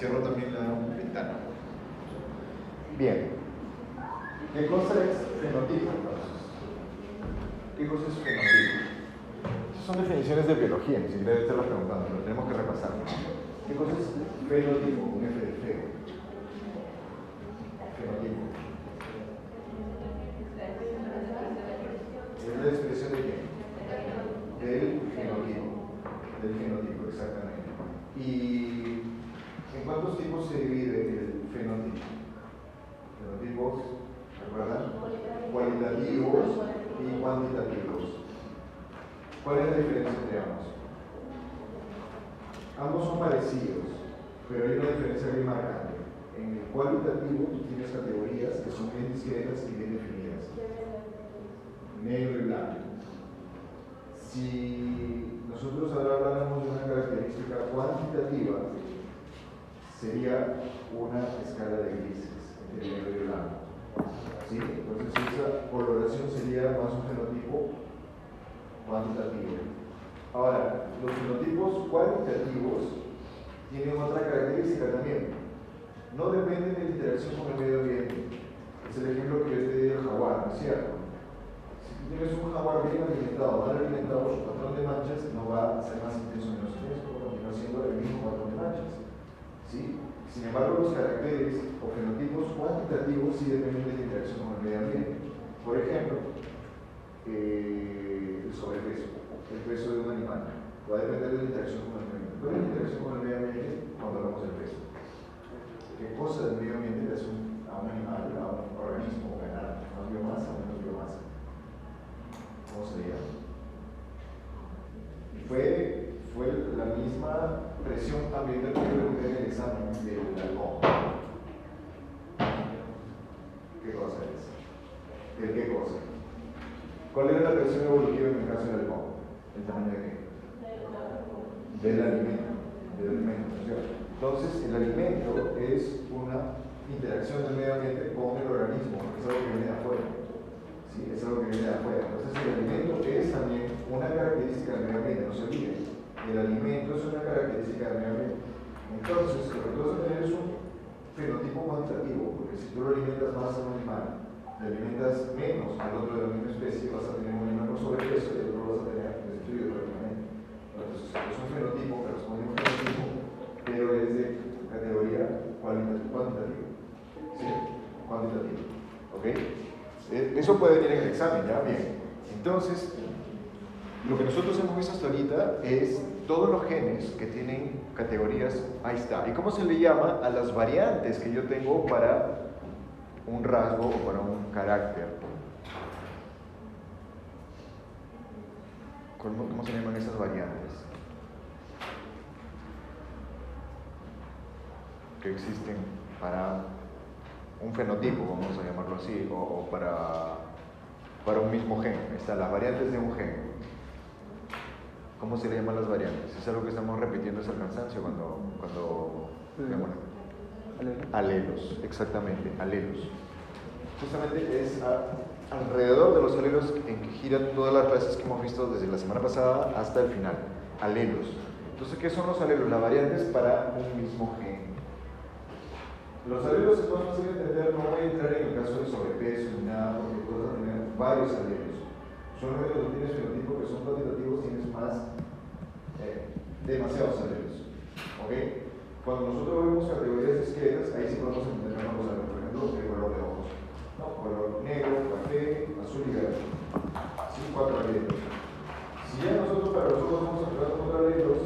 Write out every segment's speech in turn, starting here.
Cierro también la ventana. Bien. ¿Qué cosa es fenotipo entonces? ¿Qué cosa es fenotipo? Esas son definiciones de biología, ni siquiera debe estarlo preguntando, pero tenemos que repasar. ¿Qué cosa es fenotipo? Un F de feo. Fenotipo. ¿Es la expresión de qué? Del fenotipo. Del fenotipo, exactamente. ¿Y en cuántos tipos se divide el fenotipo? Fenotipos, ¿recuerdan? Cualitativos y cuantitativos. ¿Cuál es la diferencia entre ambos? Ambos son parecidos, pero hay una diferencia bien marcante. En el cualitativo tú tienes categorías que son bien discretas y bien definidas. Negro y blanco. Si nosotros ahora habláramos de una característica cuantitativa, sería una escala de grises entre negro y blanco. ¿Sí? Entonces esa coloración sería más un fenotipo cuantitativo. Ahora, los fenotipos cualitativos tienen otra característica también. No dependen de la interacción con el medio ambiente. Es el ejemplo que yo te di del jaguar, ¿no es cierto? Si tú tienes un jaguar bien alimentado, mal alimentado, su patrón de manchas no va a ser más intenso o menos intenso, va a continuar siendo el mismo patrón de manchas. ¿Sí? Sin embargo, los caracteres o fenotipos cuantitativos sí dependen de la interacción con el medio ambiente. Por ejemplo, el sobrepeso, el peso de un animal, va a depender de la interacción con el medio ambiente. ¿Cuál es la interacción con el medio ambiente cuando hablamos del peso? ¿Qué cosa del medio ambiente le hace a un animal, a un organismo ganar más biomasa o menos biomasa? ¿Cómo sería? Fue la misma presión ambiental que yo pregunté en el examen del halcón. ¿Qué cosa es? ¿El qué cosa? ¿Cuál era la presión evolutiva en el caso del halcón? ¿El tamaño de qué? Del alimento. Del alimento, ¿cierto? Entonces, el alimento es una interacción del medio ambiente con el organismo, es algo que viene de afuera. ¿Sí? Es algo que viene de afuera. Entonces, el alimento es también una característica del medio ambiente, no se olviden. El alimento es una característica del medio ambiente. Entonces, lo que tú vas a tener es un fenotipo cuantitativo, porque si tú lo alimentas más a un animal, le alimentas menos al otro de la misma especie, vas a tener un animal con sobrepeso y el otro lo vas a tener destruido prácticamente. Entonces, es un fenotipo que responde a un fenotipo, pero es de categoría cuantitativa. ¿Sí? Cuantitativo. ¿Ok? Eso puede venir en el examen, ¿ya? Bien. Entonces, lo que nosotros hemos visto hasta ahorita es todos los genes que tienen categorías, ahí está. ¿Y cómo se le llama a las variantes que yo tengo para un rasgo o para un carácter? ¿Cómo se llaman esas variantes que existen para un fenotipo, vamos a llamarlo así, o para un mismo gen? Están las variantes de un gen. ¿Cómo se le llaman las variantes? Es algo que estamos repitiendo hasta el cansancio cuando vemos. Alelos, exactamente, alelos. Justamente es alrededor de los alelos en que giran todas las clases que hemos visto desde la semana pasada hasta el final. Alelos. Entonces, ¿qué son los alelos? Las variantes para un mismo gen. Los alelos es más fácil de entender, no voy a entrar en el caso de sobrepeso ni nada, porque tú vas a tener varios alelos. Solamente cuando tienes fenotipos que son cuantitativos tienes más, demasiados alelos. ¿Ok? Cuando nosotros vemos categorías discretas, ahí sí podemos entender una cosa, por ejemplo, el color de ojos. ¿No? Color negro, café, azul y verde. ¿Sí? 4 alelos. Si ya nosotros para nosotros vamos a tratar con alelos,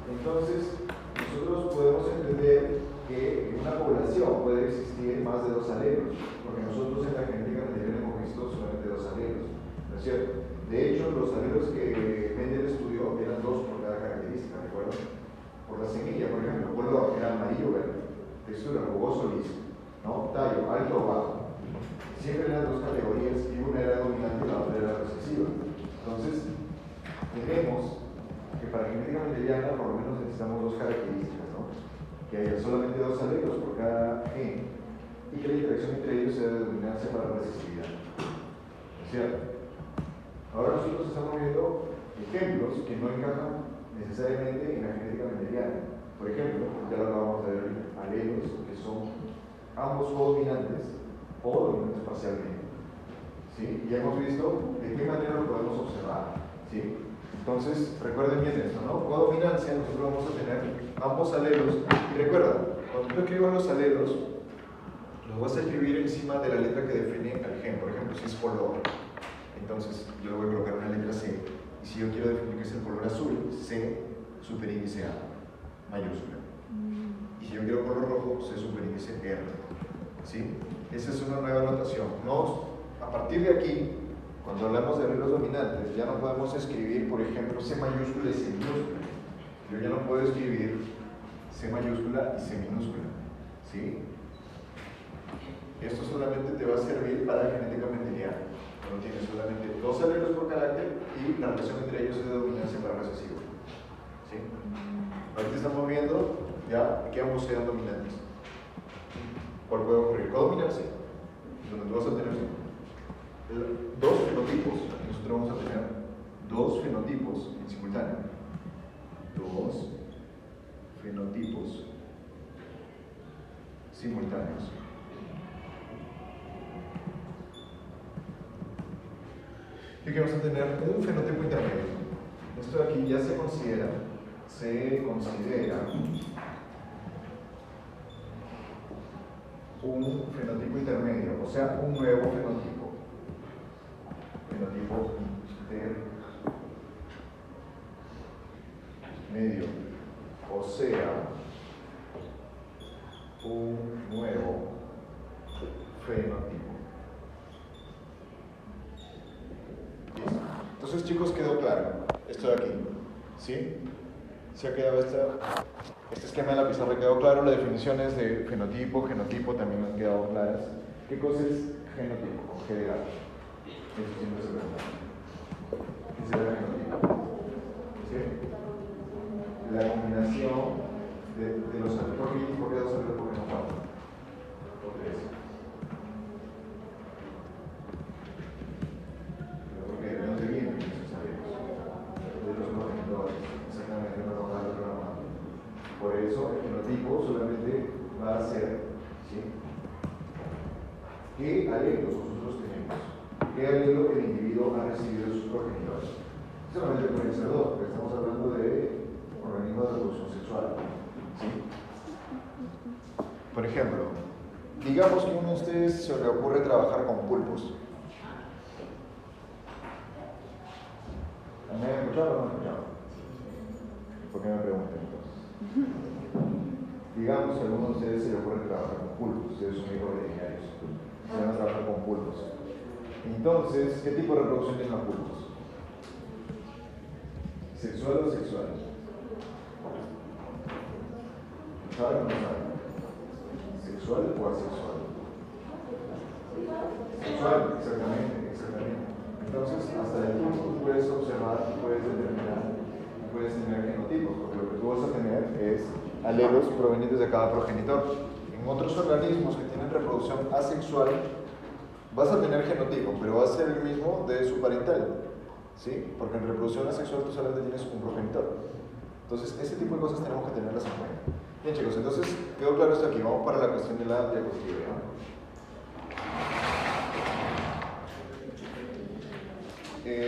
entonces nosotros podemos entender que en una población puede existir más de 2 alelos, porque nosotros en la genética material hemos visto solamente 2 alelos, ¿no es cierto? De hecho, los alelos que Mendel estudió eran 2 por cada característica, ¿recuerdan? Por la semilla, por ejemplo, color era amarillo o verde, textura jugoso liso, ¿no? Tallo, alto o bajo. Siempre eran 2 categorías y una era dominante y la otra era recesiva. Entonces, tenemos que para genética mendeliana por lo menos necesitamos 2 características, ¿no? Que haya solamente 2 alelos por cada gen y que la interacción entre ellos sea de dominancia para recesividad. ¿Es cierto? Ahora nosotros estamos viendo ejemplos que no encajan necesariamente en la genética mendeliana. Por ejemplo, ya lo acabamos de ver, codominantes o dominantes parcialmente. ¿Sí? Y hemos visto de qué manera lo podemos observar. ¿Sí? Entonces, recuerden bien esto, ¿no? Codominancia, nosotros vamos a tener ambos alelos. Y recuerda, cuando tú escribas los alelos, los vas a escribir encima de la letra que define al gen. Por ejemplo, si es color, entonces yo le voy a colocar una letra C. Y si yo quiero definir que es el color azul, C superíndice A, mayúscula. Y si yo quiero color rojo, C superíndice R. ¿Sí? Esa es una nueva notación. A partir de aquí, cuando hablamos de alelos dominantes, ya no podemos escribir, por ejemplo, C mayúscula y C minúscula. Yo ya no puedo escribir C mayúscula y C minúscula. ¿Sí? Esto solamente te va a servir para genética mendeliana. No tienes solamente dos alelos por carácter y la relación entre ellos es de dominancia para recesivo. ¿Sí? Ahorita estamos viendo ya que ambos sean dominantes. ¿Cuál puede ocurrir? Codominancia, donde tú vas a tener dos fenotipos. Nosotros vamos a tener dos fenotipos en simultáneo. Dos fenotipos simultáneos. Y que vamos a tener un fenotipo intermedio. Esto de aquí ya se considera un fenotipo intermedio, o sea, un nuevo fenotipo. Fenotipo intermedio, o sea, un nuevo fenotipo. Listo. Entonces, chicos, quedó claro esto de aquí, ¿sí? ¿Se ha quedado este esquema de la pizarra? ¿Quedó claro? Las definiciones de fenotipo, genotipo también han quedado claras. ¿Qué cosa es genotipo? Con G de gato. Eso siempre se pregunta. ¿Qué será el genotipo? ¿Sí? La combinación de los alelos. ¿Por qué dos alelos? ¿Por qué no cuatro? ¿Por tres? Porque ¿de dónde vienen esos alelos? De los progenitores. Exactamente, una roja de otra mano. Por eso el fenotipo solamente va a ser, ¿sí? ¿Qué alelos nosotros tenemos? ¿Qué alelo el individuo ha recibido de sus progenitores? Solamente pueden ser dos, porque estamos hablando de organismos de reproducción sexual. ¿Sí? Por ejemplo, digamos que a uno de ustedes se le ocurre trabajar con pulpos. ¿Me han escuchado o no me han escuchado? ¿Por qué me preguntan entonces? Digamos que a alguno de ustedes se le ocurre trabajar con pulpos, ustedes son hijos originarios, se van a trabajar con pulpos. Entonces, ¿qué tipo de reproducción tienen los pulpos? ¿Sexual o sexual? ¿Saben o no saben? ¿Sexual o asexual? Sexual, exactamente. Entonces, hasta el pulpo tú puedes observar, puedes determinar, puedes tener genotipos, porque lo que tú vas a tener es alelos provenientes de cada progenitor. En otros organismos que tienen reproducción asexual, vas a tener genotipo, pero va a ser el mismo de su parental, ¿sí? Porque en reproducción asexual tú solamente tienes un progenitor. Entonces, ese tipo de cosas tenemos que tenerlas en cuenta. Bien, chicos, entonces quedó claro esto aquí. Vamos para la cuestión de la diapositiva, ¿no?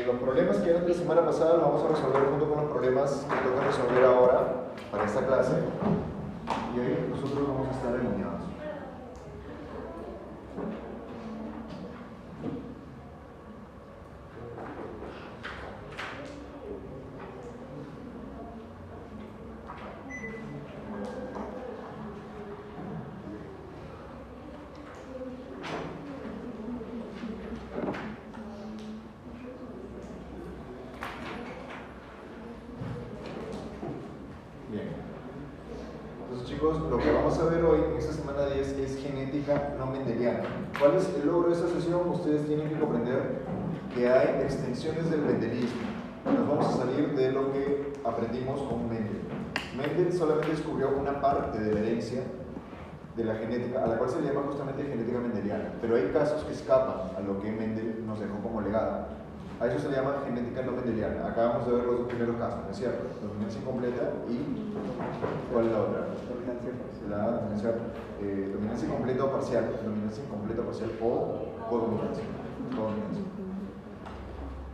Los problemas que eran de la semana pasada los vamos a resolver junto con los problemas que toca resolver ahora para esta clase. Y ahí nosotros vamos a estar alineados. Lo que vamos a ver hoy en esta semana 10 es genética no mendeliana. ¿Cuál es el logro de esta sesión? Ustedes tienen que comprender que hay extensiones del mendelismo. Nos vamos a salir de lo que aprendimos con Mendel. Mendel solamente descubrió una parte de la herencia de la genética, a la cual se le llama justamente genética mendeliana. Pero hay casos que escapan a lo que Mendel nos dejó como legado. A eso se le llama genética no mendeliana. Acabamos de ver los dos primeros casos, ¿no es cierto? Dominancia incompleta y ¿cuál es la otra? Dominancia incompleta o parcial. Dominancia incompleta o parcial o codominancia.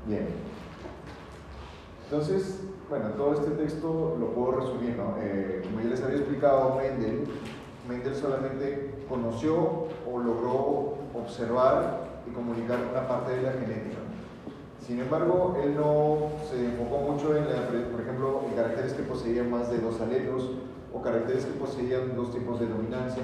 Bien. Entonces, bueno, todo este texto lo puedo resumir, ¿no? Como ya les había explicado, Mendel solamente conoció o logró observar y comunicar una parte de la genética. Sin embargo, él no se enfocó mucho en, por ejemplo, en caracteres que poseían más de 2 alelos o caracteres que poseían 2 tipos de dominancia,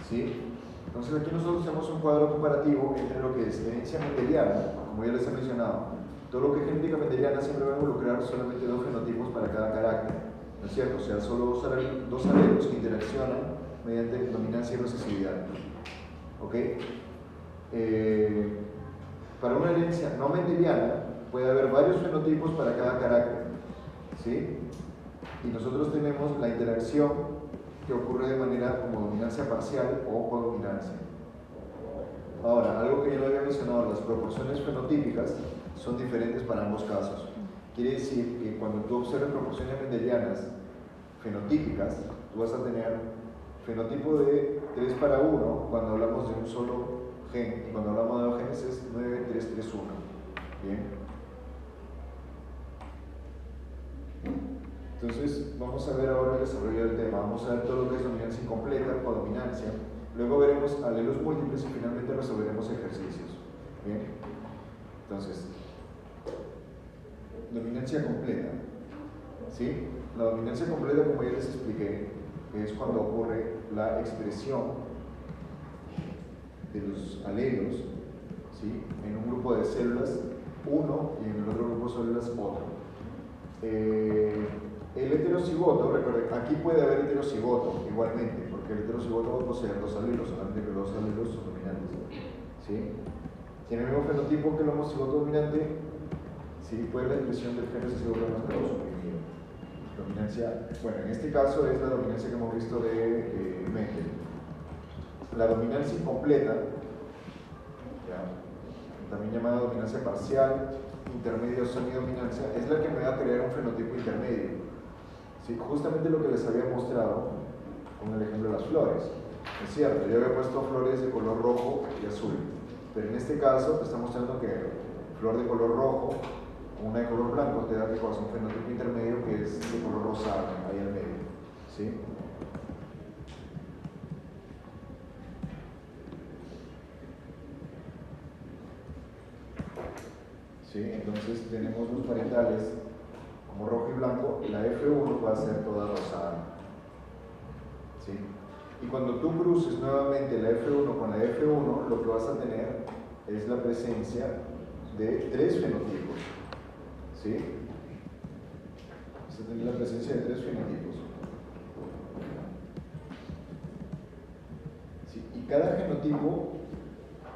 ¿sí? Entonces aquí nosotros hacemos un cuadro comparativo entre lo que es herencia mendeliana, como ya les he mencionado. Todo lo que es genética mendeliana siempre va a involucrar solamente 2 fenotipos para cada carácter, ¿no es cierto? O sea, solo 2 alelos que interaccionan mediante dominancia y recesividad. ¿Ok? Para una herencia no mendeliana puede haber varios fenotipos para cada carácter, ¿sí? Y nosotros tenemos la interacción que ocurre de manera como dominancia parcial o codominancia. Ahora, algo que yo no había mencionado, las proporciones fenotípicas son diferentes para ambos casos. Quiere decir que cuando tú observes proporciones mendelianas fenotípicas, tú vas a tener fenotipo de 3 para 1 cuando hablamos de un solo gen, y cuando hablamos de 2 genes es 9, 3, 3, 1. Bien. Entonces, vamos a ver ahora el desarrollo del tema. Vamos a ver todo lo que es dominancia incompleta, codominancia. Luego veremos alelos múltiples y finalmente resolveremos ejercicios. Bien. Entonces, dominancia completa. ¿Sí? La dominancia completa, como ya les expliqué, es cuando ocurre la expresión de los alelos, ¿sí? En un grupo de células uno y en el otro grupo de células otro. El heterocigoto, recuerden, aquí puede haber heterocigoto igualmente, porque el heterocigoto va a poseer 2 alelos, solamente que los 2 alelos son dominantes, ¿sí? Tiene el mismo fenotipo que el homocigoto dominante, ¿sí? Puede la expresión del gen recesivo más suprimido. Dominancia, bueno, en este caso es la dominancia que hemos visto de Mendel. La dominancia incompleta, ¿ya? También llamada dominancia parcial, intermedia o semidominancia, es la que me va a crear un fenotipo intermedio. ¿Sí? Justamente lo que les había mostrado con el ejemplo de las flores. Es cierto, yo había puesto flores de color rojo y azul, pero en este caso te está mostrando que flor de color rojo con una de color blanco te da que causa un fenotipo intermedio que es de color rosado, ahí al medio. ¿Sí? ¿Sí? Entonces tenemos los parietales como rojo y blanco, la F1 va a ser toda rosada. ¿Sí? Y cuando tú cruces nuevamente la F1 con la F1, lo que vas a tener es la presencia de 3 fenotipos. ¿Sí? Vas a tener la presencia de 3 fenotipos. ¿Sí? Y cada genotipo,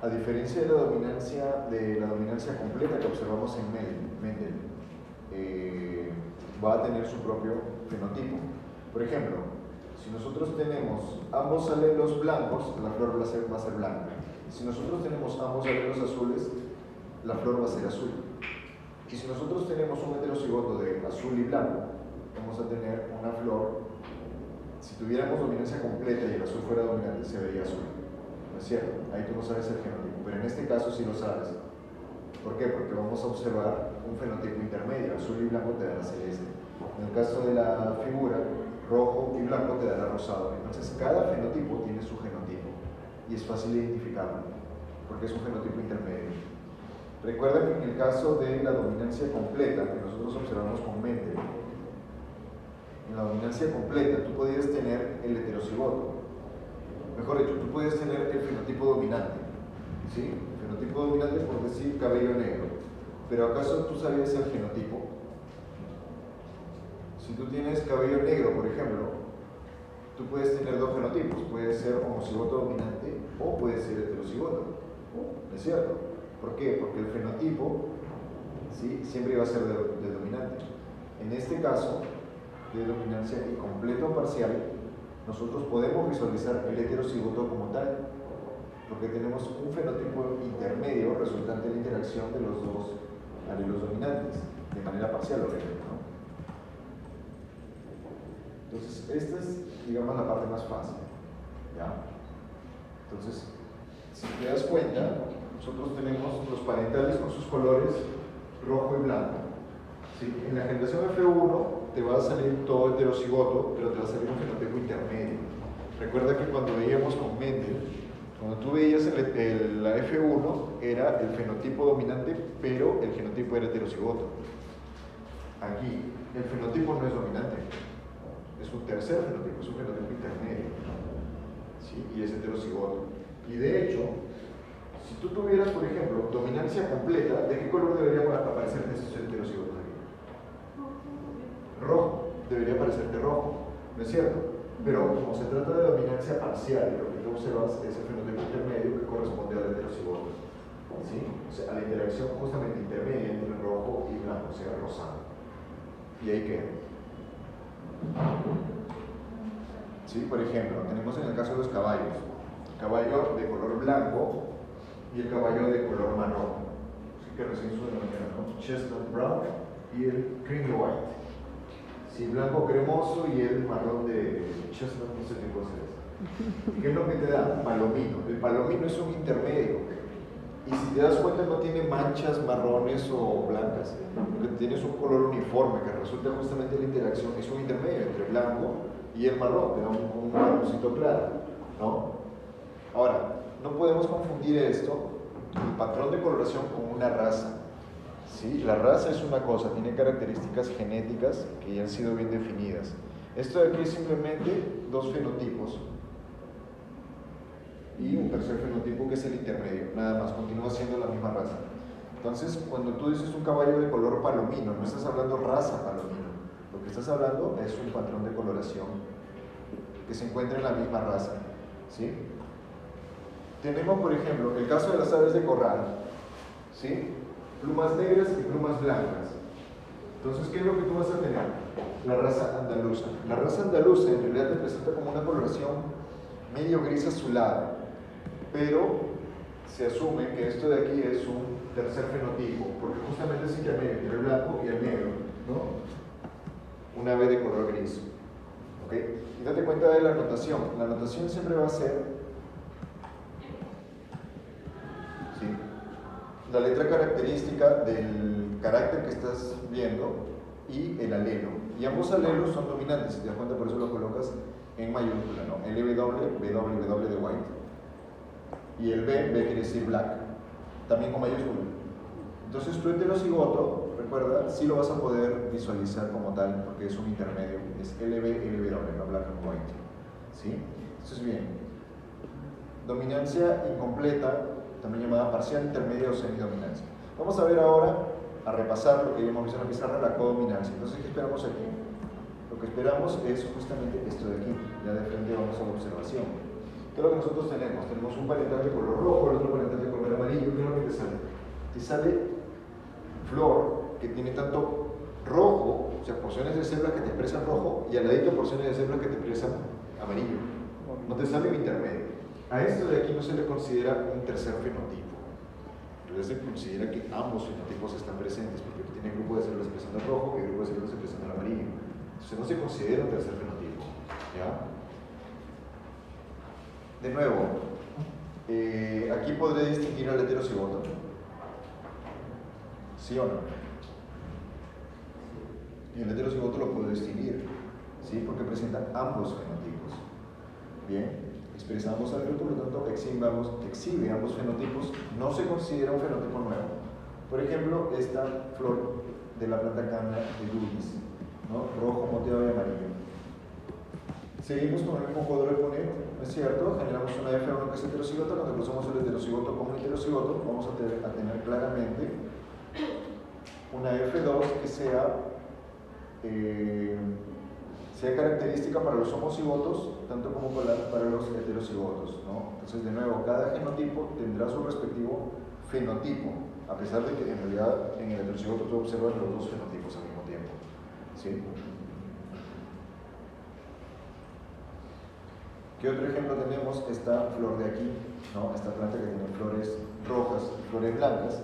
a diferencia de la dominancia completa que observamos en Mendel, va a tener su propio fenotipo. Por ejemplo, si nosotros tenemos ambos alelos blancos, la flor va a ser blanca. Si nosotros tenemos ambos alelos azules, la flor va a ser azul. Y si nosotros tenemos un heterocigoto de azul y blanco, vamos a tener una flor. Si tuviéramos dominancia completa y el azul fuera dominante, se vería azul. ¿No es cierto? Ahí tú no sabes el genotipo, pero en este caso sí lo sabes. ¿Por qué? Porque vamos a observar un fenotipo intermedio, azul y blanco te dará celeste. En el caso de la figura, rojo y blanco te dará rosado. Entonces cada fenotipo tiene su genotipo y es fácil identificarlo, porque es un fenotipo intermedio. Recuerda que en el caso de la dominancia completa, que nosotros observamos con Mendel, en la dominancia completa tú podías tener el heterocigoto. Mejor dicho, tú puedes tener el fenotipo dominante, ¿sí? El fenotipo dominante por decir cabello negro. Pero ¿acaso tú sabías el genotipo? Si tú tienes cabello negro, por ejemplo, tú puedes tener 2 fenotipos. Puede ser homocigoto dominante o puede ser heterocigoto. ¿No es cierto? ¿Por qué? Porque el fenotipo, ¿sí?, siempre va a ser de dominante. En este caso, de dominancia incompleta o parcial, nosotros podemos visualizar el heterocigoto como tal, porque tenemos un fenotipo intermedio resultante de la interacción de los 2 alelos dominantes, de manera parcial, obviamente, ¿no? Entonces, esta es, digamos, la parte más fácil, ¿ya? Entonces, si te das cuenta, nosotros tenemos los parentales con sus colores rojo y blanco, ¿sí? En la generación F1 te va a salir todo heterocigoto, pero te va a salir un fenotipo intermedio. Recuerda que cuando veíamos con Mendel, cuando tú veías la F1 era el fenotipo dominante, pero el genotipo era heterocigoto. Aquí, el fenotipo no es dominante, es un tercer fenotipo, es un fenotipo intermedio, ¿sí? Y es heterocigoto. Y de hecho, si tú tuvieras, por ejemplo, dominancia completa, ¿de qué color debería aparecer estos heterocigotos aquí? Rojo, debería aparecerte rojo, ¿no es cierto? Pero como se trata de dominancia parcial, lo que tú observas es el fenotipo intermedio que corresponde al heterocigoto, ¿sí? O sea, a la interacción justamente intermedia entre rojo y blanco, o sea, rosado. Y ahí queda. ¿Sí? Por ejemplo, tenemos en el caso de los caballos, el caballo de color blanco y el caballo de color marrón, así que recién se denominan, ¿no? Chestnut brown y el creamy white. Sí, blanco cremoso y el marrón de chestnut, no sé qué cosa es. ¿Qué es lo que te da? Palomino. El palomino es un intermedio. Y si te das cuenta no tiene manchas marrones o blancas, porque tienes un color uniforme que resulta justamente la interacción, es un intermedio entre blanco y el marrón, te da un marroncito claro, ¿no? Ahora, no podemos confundir esto, el patrón de coloración, con una raza. ¿Sí? La raza es una cosa, tiene características genéticas que ya han sido bien definidas. Esto de aquí es simplemente dos fenotipos y un tercer fenotipo que es el intermedio, nada más, continúa siendo la misma raza. Entonces, cuando tú dices un caballo de color palomino, no estás hablando raza palomino, lo que estás hablando es un patrón de coloración que se encuentra en la misma raza, ¿sí? Tenemos, por ejemplo, el caso de las aves de corral, ¿sí? Plumas negras y plumas blancas. Entonces, ¿qué es lo que tú vas a tener? La raza andaluza. La raza andaluza en realidad te presenta como una coloración medio gris azulada, pero se asume que esto de aquí es un tercer fenotipo, porque justamente es intermedio entre el blanco y el negro, ¿no? Un ave de color gris. ¿Ok? Y date cuenta de la notación. La notación siempre va a ser la letra característica del carácter que estás viendo y el alelo. Y ambos alelos son dominantes, si te das cuenta, por eso lo colocas en mayúscula, ¿no? LW, WW de white. Y el B quiere decir black, también con mayúscula. Entonces tu heterocigoto, recuerda, sí lo vas a poder visualizar como tal, porque es un intermedio, es LB, LW, no black and white. ¿Sí? Entonces bien, dominancia incompleta, también llamada parcial, intermedia o semidominancia. Vamos a ver ahora, a repasar lo que ya hemos visto en la pizarra, la codominancia. Entonces, ¿qué esperamos aquí? Lo que esperamos es justamente esto de aquí. Ya de frente vamos a la observación. ¿Qué es lo que nosotros tenemos? Tenemos un parental de color rojo, el otro parental de color amarillo. ¿Qué es lo que te sale? Te sale flor que tiene tanto rojo, o sea, porciones de células que te expresan rojo, y al ladito porciones de células que te expresan amarillo. No te sale un intermedio. A esto de aquí no se le considera un tercer fenotipo. Entonces se considera que ambos fenotipos están presentes, porque tiene grupo de células expresando el rojo y grupo de células expresando el amarillo. Entonces no se considera un tercer fenotipo. ¿Ya? De nuevo, aquí podré distinguir al heterocigoto. ¿Sí o no? Y el heterocigoto lo puedo distinguir, ¿sí? Porque presenta ambos fenotipos. Bien. Expresa ambos alelos, por lo tanto exhibe ambos fenotipos, no se considera un fenotipo nuevo. Por ejemplo, esta flor de la planta cana de Dulis, ¿no? Rojo, moteado y amarillo. Seguimos con el mismo cuadro de poner, ¿no es cierto? Generamos una F1 que es heterocigota, cuando cruzamos el heterocigoto con un heterocigoto, vamos a tener claramente una F2 que sea característica para los homocigotos, tanto como para los heterocigotos, ¿no? Entonces, de nuevo, cada genotipo tendrá su respectivo fenotipo, a pesar de que en realidad en el heterocigoto tú observas los dos fenotipos al mismo tiempo, ¿sí? ¿Qué otro ejemplo tenemos? Esta flor de aquí, ¿no? Esta planta que tiene flores rojas y flores blancas,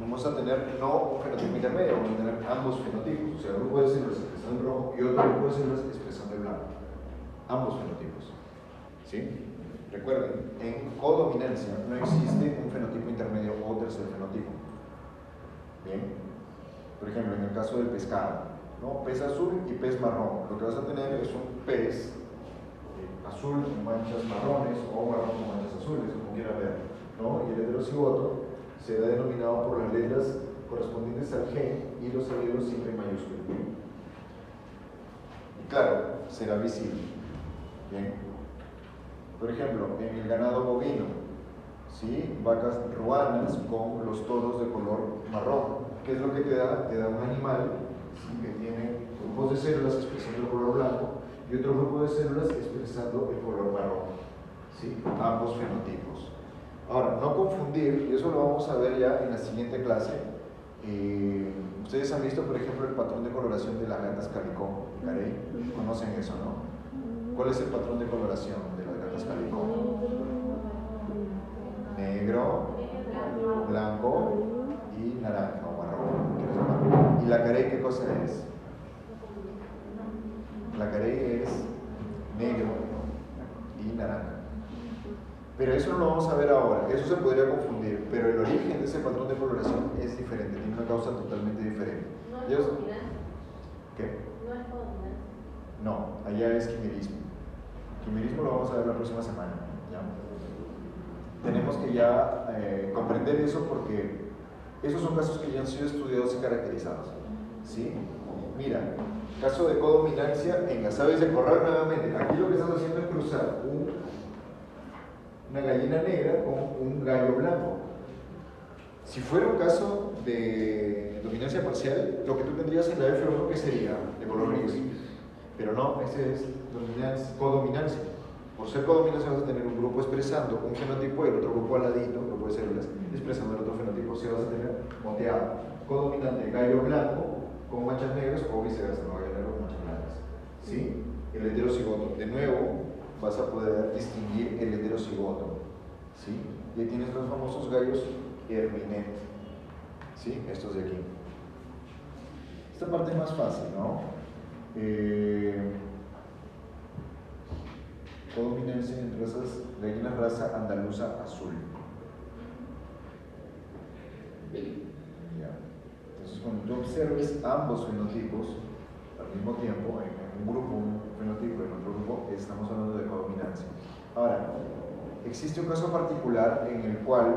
vamos a tener no un fenotipo intermedio, vamos a tener ambos fenotipos, o sea, un grupo de células expresando el rojo y otro grupo de células expresando el blanco. Ambos fenotipos. ¿Sí? Recuerden, en codominancia no existe un fenotipo intermedio o tercer fenotipo. Bien. Por ejemplo, en el caso del pescado, ¿no? Pez azul y pez marrón. Lo que vas a tener es un pez azul con manchas marrones o marrón con manchas azules, como quieran ver, ¿no? Y el heterocigoto será denominado por las letras correspondientes al gen y los alelos siempre en mayúscula. Y claro, será visible. Bien. Por ejemplo, en el ganado bovino, ¿sí? Vacas ruanas con los toros de color marrón. ¿Qué es lo que te da? Te da un animal, ¿sí? Que tiene grupos de células expresando el color blanco y otro grupo de células expresando el color marrón, ¿sí? Ambos fenotipos. Ahora, no confundir, y eso lo vamos a ver ya en la siguiente clase. Ustedes han visto, por ejemplo, el patrón de coloración de las gatas calicó, Carey. Conocen eso, ¿no? ¿Cuál es el patrón de coloración de las gatas calicó? Negro, blanco y naranja o marrón. ¿Y la carey qué cosa es? La carey es negro y naranja. Pero eso no lo vamos a ver ahora, eso se podría confundir, pero el origen de ese patrón de coloración es diferente, tiene una causa totalmente diferente. ¿No es codominancia? ¿Qué? ¿No es codominancia? No, allá es quimerismo. Quimerismo lo vamos a ver la próxima semana. ¿Ya? Tenemos que ya comprender eso porque esos son casos que ya han sido estudiados y caracterizados. ¿Sí? Mira, caso de codominancia en las aves de corral nuevamente. Aquí lo que estamos haciendo es cruzar una gallina negra con un gallo blanco. Si fuera un caso de dominancia parcial, lo que tú tendrías en la F1 que sería de color gris. Pero no, ese es codominancia. Por ser codominancia vas a tener un grupo expresando un fenotipo y el otro grupo al ladito, un grupo de células, expresando el otro fenotipo. O sea, vas a tener moteado. Codominante, gallo blanco con manchas negras o viceversa, no gallo negro con manchas blancas. ¿Sí? El heterocigoto. De nuevo, vas a poder distinguir el heterocigoto. ¿Sí? Y ahí tienes los famosos gallos Herminet. ¿Sí? Estos de aquí. Esta parte es más fácil, ¿no? Codominancia en razas, gallina raza andaluza azul. Ya. Entonces, cuando tú observes ambos fenotipos al mismo tiempo, en un grupo, un fenotipo, en otro grupo, estamos hablando de codominancia. Ahora, existe un caso particular en el cual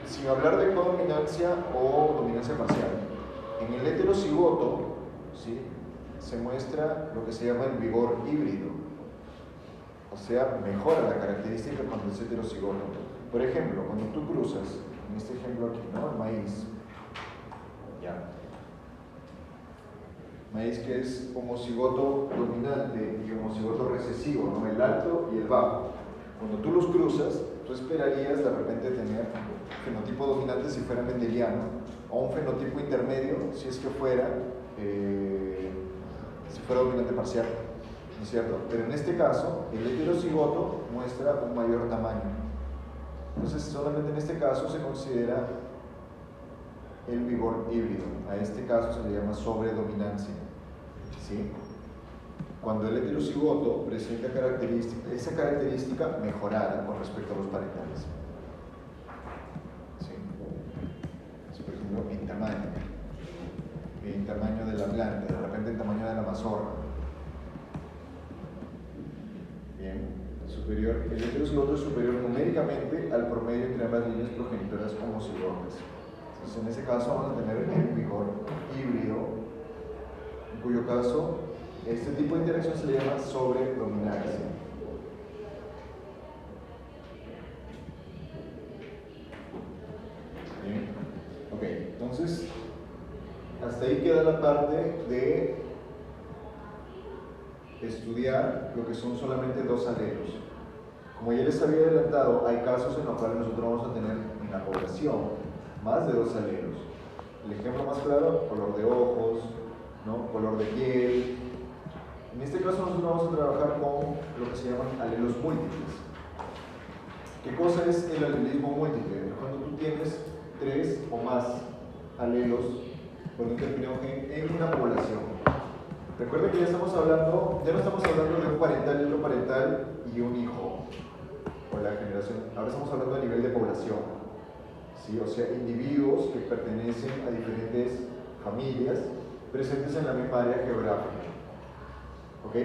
sin hablar de codominancia o dominancia parcial, en el heterocigoto, ¿sí?, se muestra lo que se llama el vigor híbrido, o sea, mejora la característica cuando es heterocigoto. Por ejemplo, cuando tú cruzas, en este ejemplo aquí, ¿no?, el maíz, ya, maíz que es homocigoto dominante y homocigoto recesivo, ¿no?, el alto y el bajo. Cuando tú los cruzas, tú esperarías de repente tener fenotipo dominante si fuera mendeliano, o un fenotipo intermedio si es que fuera dominante parcial, ¿no es cierto? Pero en este caso, el heterocigoto muestra un mayor tamaño. Entonces, solamente en este caso se considera el vigor híbrido. A este caso se le llama sobredominancia. ¿Sí? Cuando el heterocigoto presenta esa característica mejorada con respecto a los parentales. ¿Sí? Por ejemplo, en tamaño de la planta, de repente en tamaño de la mazorca. Bien, el heterocigoto es superior numéricamente al promedio entre ambas líneas progenitoras homocigotas. Entonces, en ese caso vamos a tener el vigor híbrido, en cuyo caso este tipo de interacción se le llama sobredominancia. Bien, ok, entonces hasta ahí queda la parte de estudiar lo que son solamente dos alelos. Como ya les había adelantado, hay casos en los cuales nosotros vamos a tener en la población más de dos alelos. El ejemplo más claro, color de ojos, ¿no?, color de piel. En este caso nosotros vamos a trabajar con lo que se llaman alelos múltiples. ¿Qué cosa es el alelismo múltiple? Cuando tú tienes 3 o más alelos por un determinado gen en una población. Recuerda que ya no estamos hablando de un parental y otro parental y un hijo, o la generación. Ahora estamos hablando a nivel de población, ¿sí? O sea, individuos que pertenecen a diferentes familias presentes en la misma área geográfica. ¿Ok?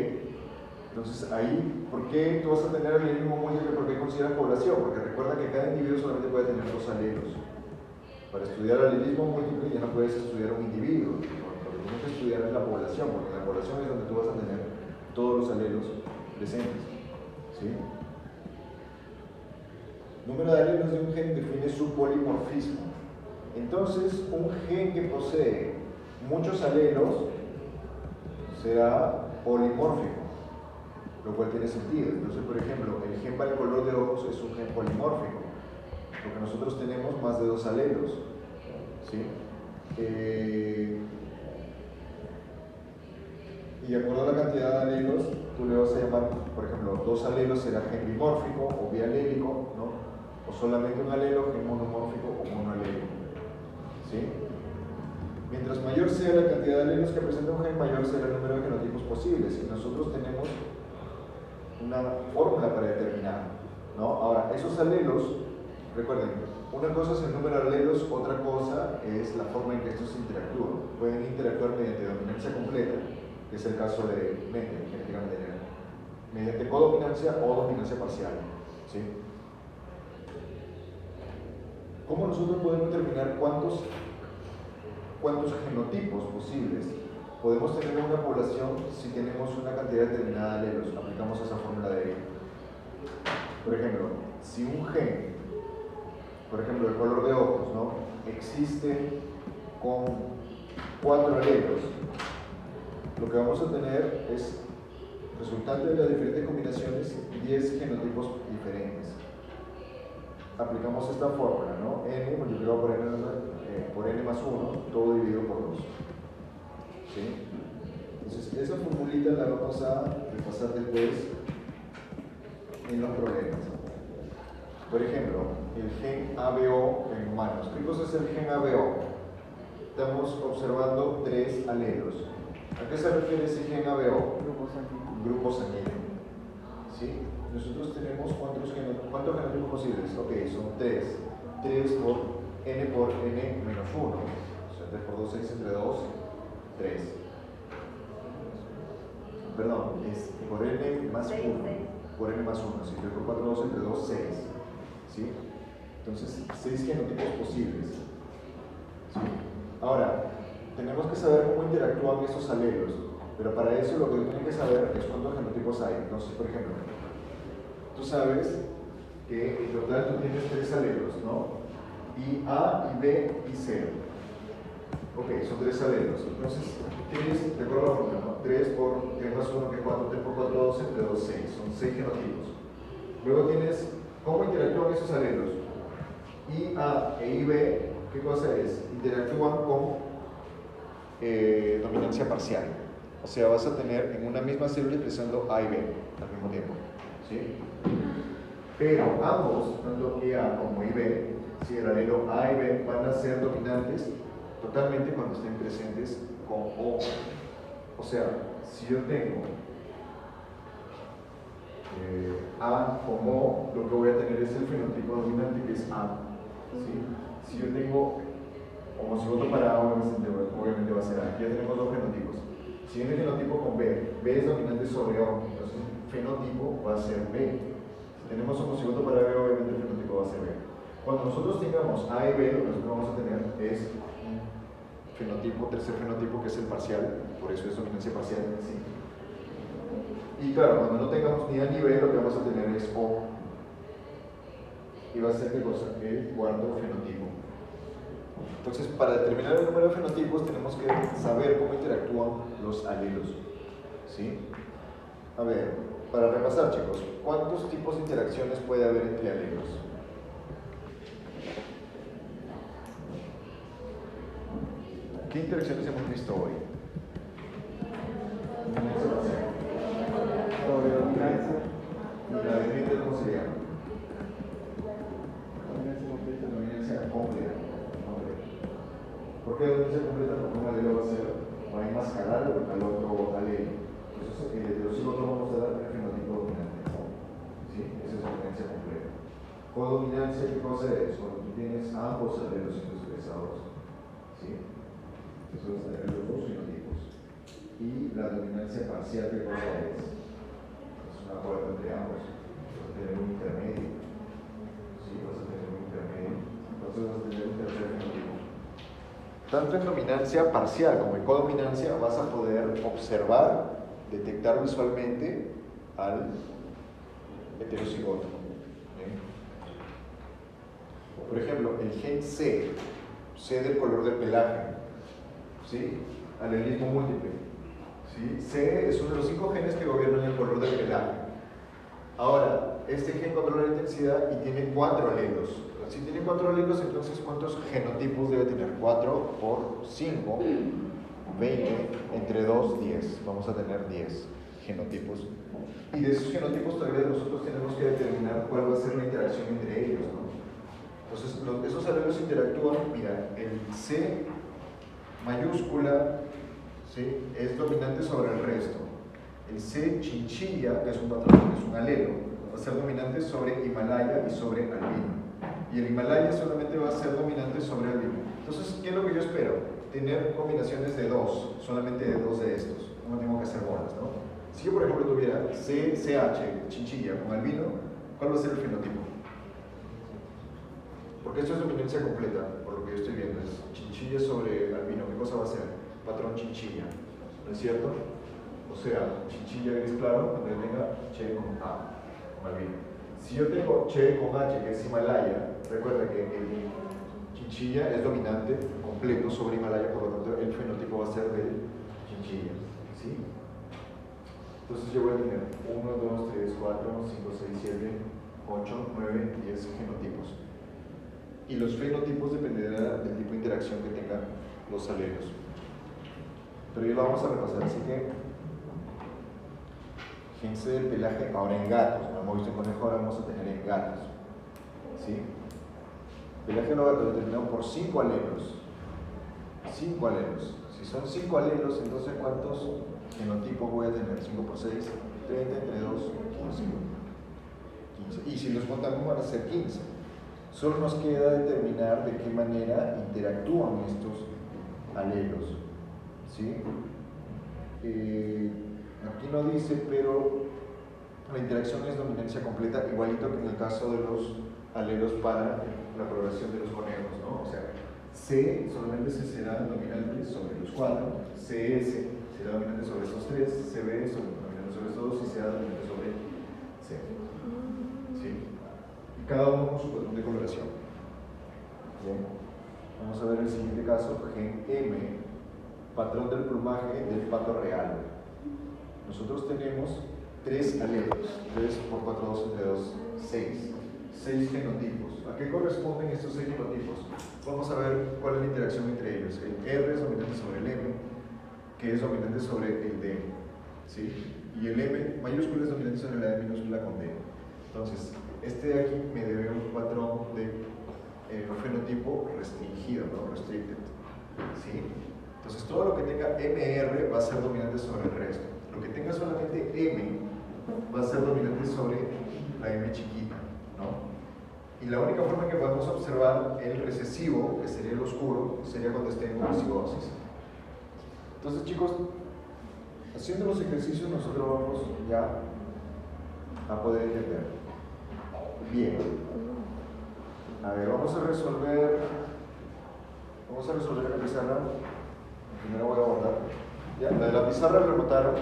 Entonces ahí, ¿por qué tú vas a tener alelismo múltiple? ¿Por qué consideras población? Porque recuerda que cada individuo solamente puede tener 2 alelos. Para estudiar alelismo múltiple ya no puedes estudiar un individuo, lo que tienes que estudiar es la población, porque la población es donde tú vas a tener todos los alelos presentes. ¿Sí? Número de alelos de un gen define su polimorfismo. Entonces, un gen que posee muchos alelos será polimórfico, lo cual tiene sentido. Entonces, por ejemplo, el gen para el color de ojos es un gen polimórfico, porque nosotros tenemos más de 2 alelos. ¿Sí? Y de acuerdo a la cantidad de alelos, tú le vas a llamar, por ejemplo, 2 alelos será gen bimórfico o bialélico, ¿no? O solamente un alelo, gen monomórfico o monoalélico. ¿Sí? Mientras mayor sea la cantidad de alelos que presenta un gen, mayor será el número de genotipos posibles. Y nosotros tenemos una fórmula para determinar, ¿no? Ahora, esos alelos, recuerden, una cosa es el número de alelos, otra cosa es la forma en que estos interactúan. Pueden interactuar mediante dominancia completa, que es el caso de mente, genéticamente lineal, mediante codominancia o dominancia parcial. ¿Sí? ¿Cómo nosotros podemos determinar cuántos genotipos posibles podemos tener en una población si tenemos una cantidad determinada de alelos? Aplicamos esa fórmula de ahí. Por ejemplo, si un gen, por ejemplo, el color de ojos, ¿no?, existe con 4 alelos, lo que vamos a tener es, resultante de las diferentes combinaciones, 10 genotipos diferentes. Aplicamos esta fórmula, ¿no? N multiplicado por n más 1, todo dividido por 2. ¿Sí? Entonces, esa formulita la vamos a repasar después en los problemas. Por ejemplo, el gen ABO en humanos. ¿Qué cosa es el gen ABO? Estamos observando 3 alelos. ¿A qué se refiere ese gen ABO? Grupo sanguíneo. ¿Sí? Nosotros tenemos ¿cuántos genotipos posibles? Ok, son 3. 3 por n menos 1. O sea, 3 por 2, 6 entre 2, 3. Perdón, es por n más 1. Por n más 1. Si 3 por 4, 2 entre 2, 6. ¿Sí? Entonces, 6 genotipos posibles. ¿Sí? Ahora, tenemos que saber cómo interactúan estos alelos, pero para eso lo que tienen que saber es cuántos genotipos hay. Entonces, por ejemplo, tú sabes que en total tú tienes 3 alelos, ¿no? Y A, y B, y C. Ok, son 3 alelos. Entonces, tienes, de acuerdo a la fórmula, ¿no? 3 por 3 más 1, que es 4, 3 por 4, 12, entre 2, 6. Son 6 genotipos. Luego tienes, ¿cómo interactúan esos alelos? I, A e I, B, ¿qué cosa es? Interactúan con dominancia parcial. O sea, vas a tener en una misma célula expresando A y B al mismo tiempo. ¿Sí? Pero ambos, tanto IA como IB, si el alelo A y B van a ser dominantes totalmente cuando estén presentes con O. O sea, si yo tengo A con O, lo que voy a tener es el fenotipo dominante, que es A. ¿Sí? Si yo tengo homocigoto para A, obviamente va a ser A. Aquí ya tenemos 2 genotipos. Si viene el genotipo con B, B es dominante sobre O, entonces el fenotipo va a ser B. Si tenemos homocigoto para B, obviamente el fenotipo va a ser B. Cuando nosotros tengamos A y B, lo que nosotros vamos a tener es un fenotipo, tercer fenotipo, que es el parcial, por eso es dominancia parcial. ¿Sí? Y claro, cuando no tengamos ni A ni B, lo que vamos a tener es O. Y va a ser, ¿qué cosa? El cuarto fenotipo. Entonces, para determinar el número de fenotipos tenemos que saber cómo interactúan los alelos. ¿Sí? A ver, para repasar, chicos, ¿cuántos tipos de interacciones puede haber entre alelos? ¿Qué interacciones hemos visto hoy? La de ¿cómo se llama? qué dominancia completa? Porque un alelo va a enmascarar al otro alelo. Entonces, el heterocigoto vamos a dar el fenotipo dominante. ¿Sí? Esa es dominancia completa. Codominancia, ¿qué cosa es? Cuando tú tienes ambos alelos expresados. ¿Sí? Eso es tener los dos fenotipos. Y la dominancia parcial, ¿qué cosa es? Es un acuerdo entre ambos. Vas a tener un intermedio. ¿Sí? Vas a tener un intermedio. Entonces vas a tener un tercer fenotipo. Tanto en dominancia parcial como en codominancia vas a poder observar, detectar visualmente al heterocigoto. ¿Sí? Por ejemplo, el gen C del color del pelaje, ¿sí? Alelismo múltiple. ¿Sí? C es uno de los 5 genes que gobiernan el color del pelaje. Ahora, este gen controla la intensidad y tiene 4 alelos. Si tiene 4 alelos, entonces ¿cuántos genotipos debe tener? 4 por 5, 20, entre 2, 10. Vamos a tener 10 genotipos. Y de esos genotipos todavía nosotros tenemos que determinar cuál va a ser la interacción entre ellos, ¿no? Entonces, esos alelos interactúan, mira, el C mayúscula, ¿sí?, es dominante sobre el resto. El C chinchilla, que es un patrón, es un alelo, va a ser dominante sobre Himalaya y sobre albino. Y el Himalaya solamente va a ser dominante sobre albino. Entonces, ¿qué es lo que yo espero? Tener combinaciones de 2, solamente de 2 de estos. No tengo que hacer bolas, ¿no? Si yo, por ejemplo, tuviera CH, chinchilla, con albino, ¿cuál va a ser el fenotipo? Porque esto es dominancia completa, por lo que yo estoy viendo, es chinchilla sobre albino. ¿Qué cosa va a ser? Patrón chinchilla, ¿no es cierto? O sea, chinchilla gris claro, cuando yo tenga Che con A, con albino. Si yo tengo Che con H, que es Himalaya, recuerda que el chinchilla es dominante completo sobre Himalaya, por lo tanto el fenotipo va a ser del chinchilla, ¿sí? Entonces yo voy a tener 1, 2, 3, 4, 5, 6, 7, 8, 9, 10 genotipos. Y los fenotipos dependerán del tipo de interacción que tengan los alelos. Pero ya lo vamos a repasar, así que gen C del pelaje ahora en gatos, no hemos visto en conejo, ahora vamos a tener en gatos. ¿Sí? Pelaje de los gatos determinado por 5 alelos. 5 alelos. Si son 5 alelos, entonces ¿cuántos genotipos voy a tener? 5 por 6, 30, entre 2, 15. Y si los contamos van a ser 15. Solo nos queda determinar de qué manera interactúan estos alelos. ¿Sí? Aquí no dice, pero la interacción es dominancia completa, igualito que en el caso de los alelos para la progresión de los conejos, ¿no? O sea, C solamente se será dominante sobre los 4, CS será dominante sobre estos 3, CB dominante sobre estos 2 y será dominante sobre C. ¿Sí? Y cada uno con su patrón de coloración. Bien. Vamos a ver el siguiente caso, gen M, patrón del plumaje del pato real. Nosotros tenemos 3 alelos, 3 por 4, 2 entre 2, 6. 6 genotipos. ¿A qué corresponden estos 6 genotipos? Vamos a ver cuál es la interacción entre ellos. El R es dominante sobre el M, que es dominante sobre el D. ¿Sí? Y el M mayúscula es dominante sobre la D minúscula con D. Entonces, este de aquí me debe un patrón de fenotipo restringido, ¿no? Restricted. ¿Sí? Entonces, todo lo que tenga MR va a ser dominante sobre el resto. Lo que tenga solamente M va a ser dominante sobre la M chiquita, ¿no? Y la única forma que podemos observar el recesivo, que sería el oscuro, sería cuando esté en homocigosis. Entonces, chicos, haciendo los ejercicios nosotros vamos ya a poder entender. Bien. A ver, vamos a resolver la pizarra. Primero voy a borrar. Ya, la de la pizarra rebotaron.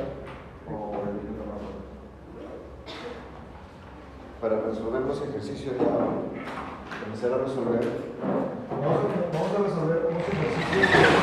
Para resolver los ejercicios ya, comenzar a resolver. Vamos a resolver unos ejercicios